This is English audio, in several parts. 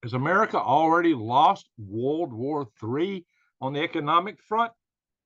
Has America already lost World War III on the economic front?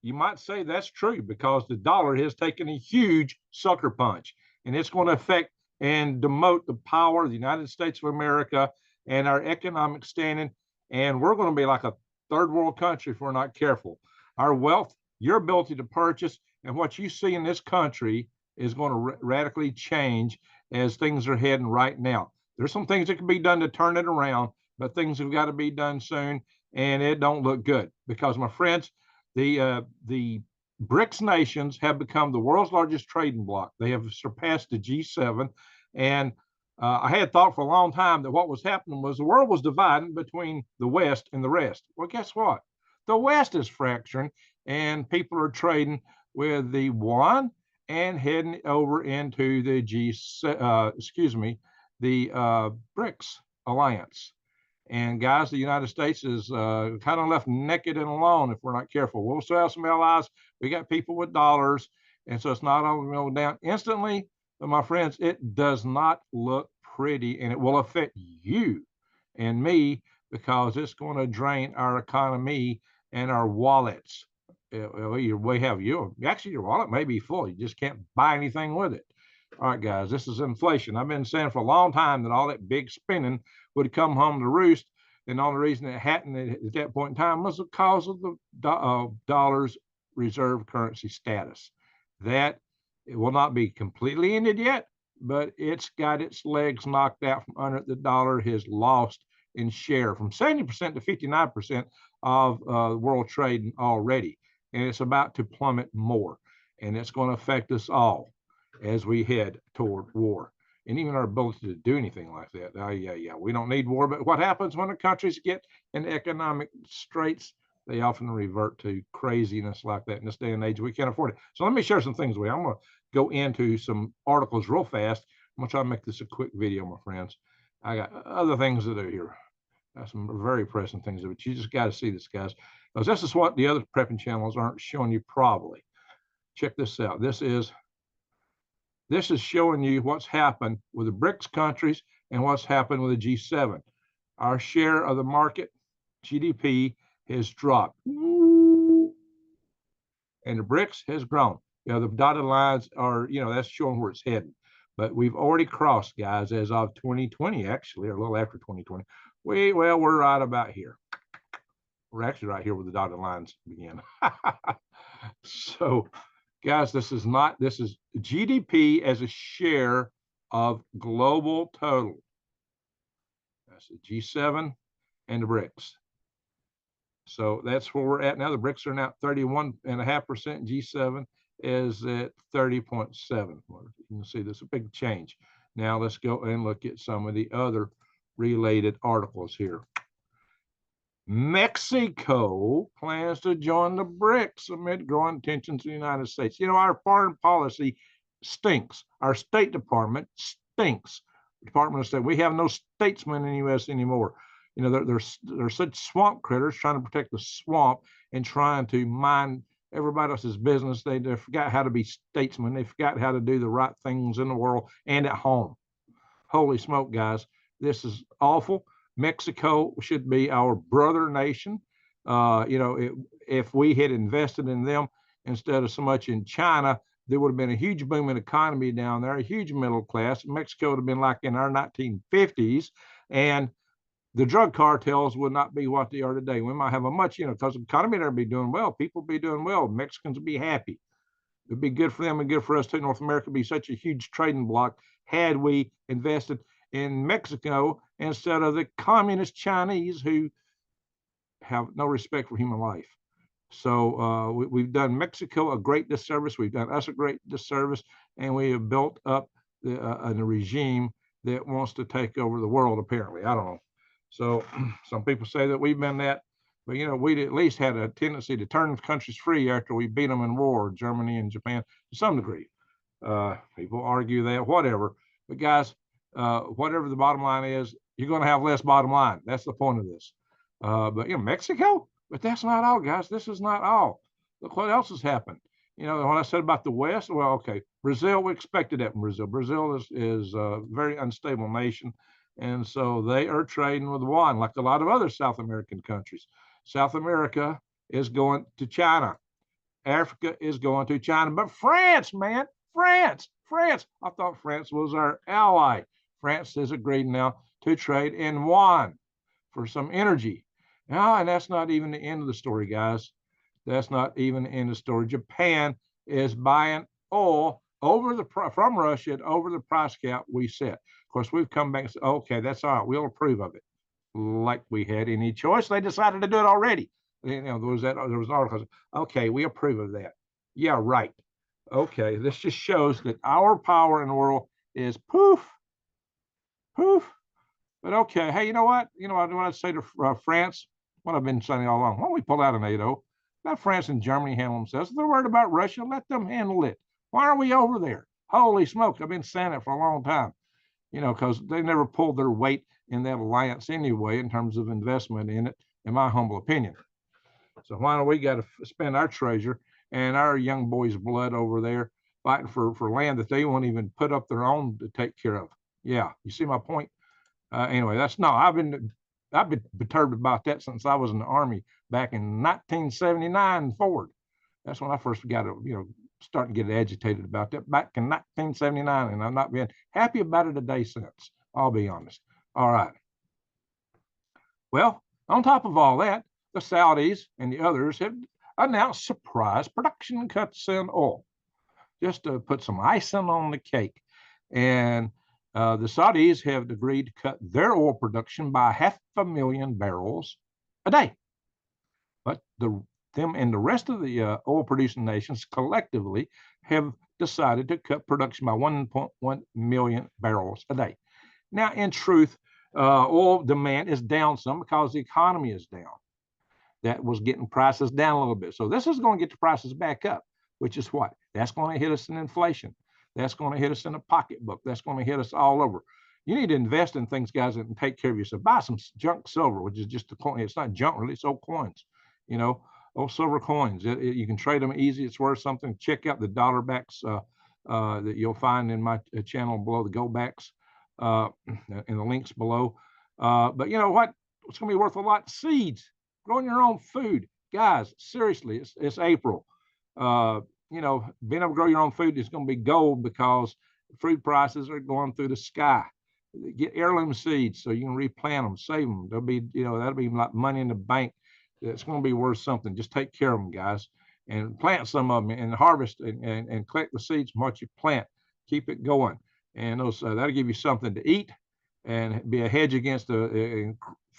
You might say that's true because the dollar has taken a huge sucker punch, and it's going to affect and demote the power of the United States of America and our economic standing. And we're going to be like a third world country if we're not careful. Our wealth, your ability to purchase, and what you see in this country is going to radically change as things are heading right now. There's some things that can be done to turn it around, but things have got to be done soon, and it don't look good because, my friends, the BRICS nations have become the world's largest trading bloc. They have surpassed the G7, and I had thought for a long time that what was happening was the world was dividing between the West and the rest. Well, guess what? The West is fracturing, and people are trading with the one and heading over into the the BRICS alliance. And guys, the United States is kind of left naked and alone if we're not careful. We'll still have some allies. We got people with dollars, and so it's not all going to go down instantly. But my friends, it does not look pretty, and it will affect you and me because it's going to drain our economy and our wallets. Actually, your wallet may be full. You just can't buy anything with it. All right, guys, this is inflation. I've been saying for a long time that all that big spending would come home to roost. And the only reason it hadn't at that point in time was because of the dollar's reserve currency status. That it will not be completely ended yet, but it's got its legs knocked out from under it. The dollar has lost in share from 70% to 59% of world trade already. And it's about to plummet more. And it's going to affect us all as we head toward war. And even our ability to do anything like that. Yeah, we don't need war. But what happens when the countries get in economic straits? They often revert to craziness like that. In this day and age, we can't afford it. So let me share some things with you. I'm going to go into some articles real fast. I'm going to try to make this a quick video, my friends. I got other things to do here. Got some very pressing things, but you just got to see this, guys. Because this is what the other prepping channels aren't showing you probably. Check this out. This is showing you what's happened with the BRICS countries and what's happened with the G7. Our share of the market, GDP, has dropped. And the BRICS has grown. The dotted lines are, that's showing where it's heading. But we've already crossed, guys, as of 2020, actually, or a little after 2020. We're right about here. We're actually right here where the dotted lines begin. So, guys, this is GDP as a share of global total. That's the G7 and the BRICS. So that's where we're at now. The BRICS are now 31.5%. G7 is at 30.7. You can see there's a big change. Now let's go and look at some of the other related articles here. Mexico plans to join the BRICS amid growing tensions in the United States. Our foreign policy stinks. Our State Department stinks. Department of State. We have no statesmen in the U.S. anymore. They're such swamp critters trying to protect the swamp and trying to mind everybody else's business. They forgot how to be statesmen. They forgot how to do the right things in the world and at home. Holy smoke, guys. This is awful. Mexico should be our brother nation. If we had invested in them instead of so much in China, there would have been a huge booming economy down there, a huge middle class. Mexico would have been like in our 1950s, and the drug cartels would not be what they are today. We might have a much, because the economy there would be doing well. People would be doing well. Mexicans would be happy. It would be good for them and good for us too. North America would be such a huge trading bloc had we invested in Mexico instead of the communist Chinese who have no respect for human life. So we've done Mexico a great disservice. We've done us a great disservice, and we have built up a regime that wants to take over the world, apparently. I don't know. So some people say that we've been that, but we at least had a tendency to turn countries free after we beat them in war, Germany and Japan, to some degree. People argue that, whatever. But guys, whatever the bottom line is, you're going to have less bottom line. That's the point of this. But Mexico, but that's not all, guys. This is not all. Look what else has happened. When I said about the West, well, okay, Brazil, we expected that from Brazil. Brazil is a very unstable nation, And so they are trading with yuan, like a lot of other South American countries. South America is going to China. Africa is going to China. But France, man, France. I thought France was our ally. France has agreed now to trade in yuan for some energy. Now, and that's not even the end of the story, guys. That's not even the end of the story. Japan is buying oil from Russia at over the price cap we set. Of course, we've come back and said, okay, that's all right. We'll approve of it. Like we had any choice. They decided to do it already. There was an article. Okay, we approve of that. Yeah, right. Okay, this just shows that our power in the world is poof. But okay, hey, you know what? You know what I say to France? What I've been saying all along. Why don't we pull out of NATO? Let France and Germany handle themselves. If they're worried about Russia, let them handle it. Why are we over there? Holy smokes, I've been saying it for a long time. Because they never pulled their weight in that alliance anyway in terms of investment in it, in my humble opinion. So why don't we got to spend our treasure and our young boys' blood over there fighting for land that they won't even put up their own to take care of? Yeah, you see my point? Anyway, I've been perturbed about that since I was in the Army back in 1979 forward. That's when I first got to, starting to get agitated about that back in 1979, and I've not been happy about it a day since. I'll be honest. All right. Well, on top of all that, the Saudis and the others have announced surprise production cuts in oil, just to put some icing on the cake. And the Saudis have agreed to cut their oil production by 500,000 barrels a day. But them and the rest of the oil producing nations collectively have decided to cut production by 1.1 million barrels a day. Now, in truth, oil demand is down some because the economy is down. That was getting prices down a little bit. So this is going to get the prices back up, which is what? That's going to hit us in inflation. That's going to hit us in the pocketbook. That's going to hit us all over. You need to invest in things, guys, and take care of yourself. Buy some junk silver, which is just a coin. It's not junk, really. It's old coins, old silver coins. You can trade them easy. It's worth something. Check out the dollar backs that you'll find in my channel below, the gold backs, in the links below. But you know what? It's going to be worth a lot. Seeds. Growing your own food. Guys, seriously, it's April. Being able to grow your own food is going to be gold because food prices are going through the sky. Get heirloom seeds so you can replant them, save them. That'll be like money in the bank. It's going to be worth something. Just take care of them, guys, and plant some of them and harvest and collect the seeds from what you plant. Keep it going, and that'll give you something to eat and be a hedge against the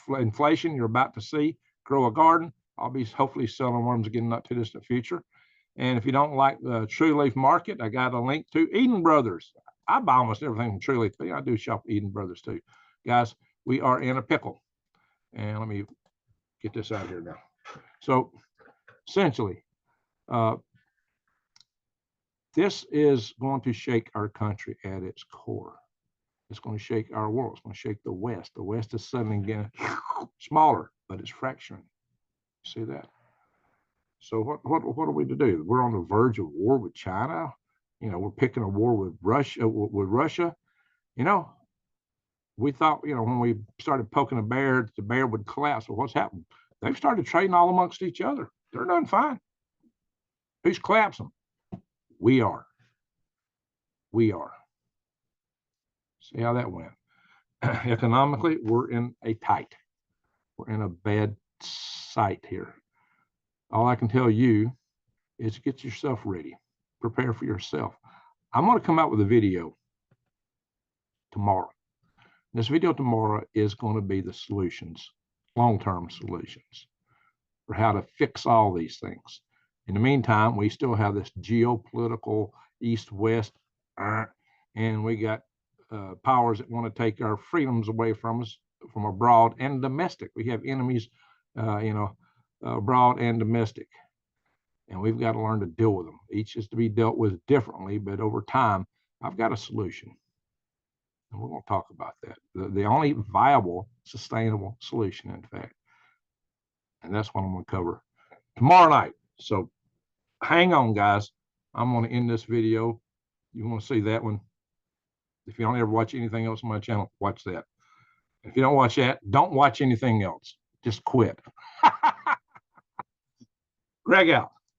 inflation you're about to see. Grow a garden. I'll be hopefully selling worms again in not too distant future. And if you don't like the True Leaf Market, I got a link to Eden Brothers. I buy almost everything from True Leaf. I do shop at Eden Brothers too. Guys, we are in a pickle. And let me get this out of here now. So essentially, this is going to shake our country at its core. It's going to shake our world. It's going to shake the West. The West is suddenly getting smaller, but it's fracturing. See that? So what are we to do? We're on the verge of war with China. We're picking a war with Russia. We thought, when we started poking a bear, the bear would collapse. Well, what's happened? They've started trading all amongst each other. They're doing fine. Who's collapsing? We are. See how that went. Economically, we're in a bad sight here. All I can tell you is get yourself ready. Prepare for yourself. I'm going to come out with a video tomorrow. This video tomorrow is going to be the solutions, long-term solutions for how to fix all these things. In the meantime, we still have this geopolitical east-west, and we got powers that want to take our freedoms away from us, from abroad and domestic. We have enemies, abroad and domestic, and we've got to learn to deal with them. Each is to be dealt with differently, but over time, I've got a solution, and we're going to talk about that. The only viable, sustainable solution, in fact, and that's what I'm going to cover tomorrow night. So hang on, guys. I'm going to end this video. You want to see that one? If you don't ever watch anything else on my channel, watch that. If you don't watch that, don't watch anything else. Just quit. Greg out.